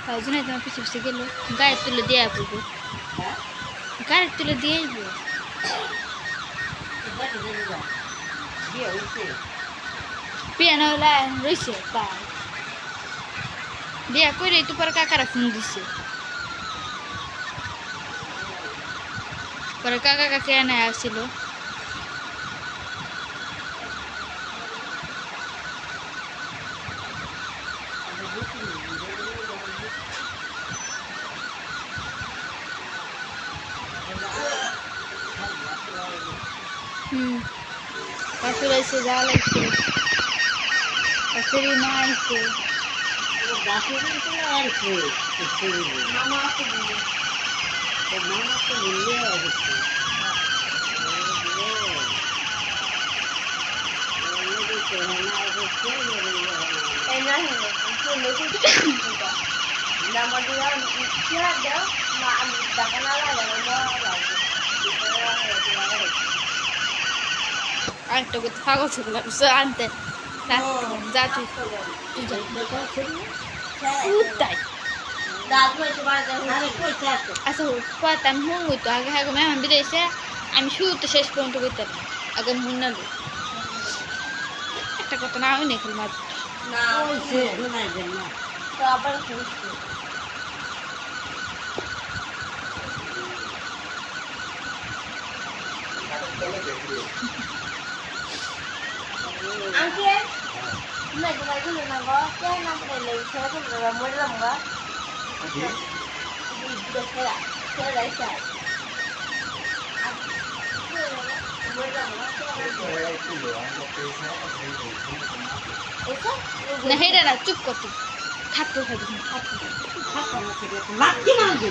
তাই জন্য তোমার পিছু পিছু গেল গাড়ি তুলে দিয়ে পড়বো গাড়ি তুলে দিয়ে আইবো বিয়া না হলে রয়েছে পায় বিয়া করে তো পরে কাকারা ফোন দিছে পরে কাকা কাকে এনে আসছিল পাশে এসে যা লাগছে পাশেরই মা আসছে আরেকটা করতে পাগল ছিল আনতে যা তুই তাই আচ্ছা পরে আমি হুন হইতো আগে আগে মেহমান বিদাইছে আমি শুরুতে শেষ পর্যন্ত করতে আগে হুন না একটা কথা না হয় না খেল মাছ আবার Angke, mai mai dulu nanggo, kaya nanti lagi saya pun udah mulai nanggo. Ini sudah saya dah siap. Nah, hei dah cukup tu. Satu saja. Mati nanti.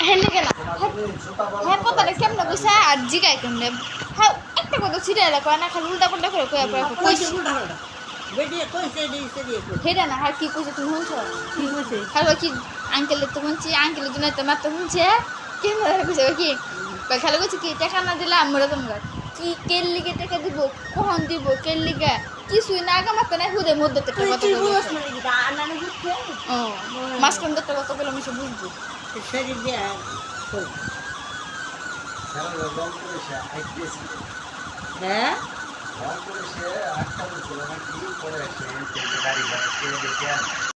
Hei ni kena. Hei kau tak kem nak bisa aji kaya kem ni. Hei, একটা কথা ছিড়ে এলা কয় না খালি উল্টা পাল্টা করে কয় আপনারা কইছে উল্টা পাল্টা বেডি কইছে দিছে দিয়ে হেডা না আর কি কইছে তুমি শুনছো কি কইছে খালি কি আঙ্কেল তো শুনছি আঙ্কেল জন্য তো মাত্র শুনছে কি মনে কইছে কি খালি কইছে কি টাকা না দিলে আমরা তোমরা কি কেল লিগে টাকা দিব কখন দিব কেল লিগে কিছুই না আগা মাত্র নাই হুদে মধ্যে একটা কথা বলছে মানে কি আনানে বুঝছে ও মাসকান একটা কথা বলে আমি সব বুঝবো সেরি দিয়া কই সারা রং করেছে আইতেছি হ্যাঁ রং করেছে 8টা বছর নাকি পরে এসে গাড়ি ভাড়া করে দেখে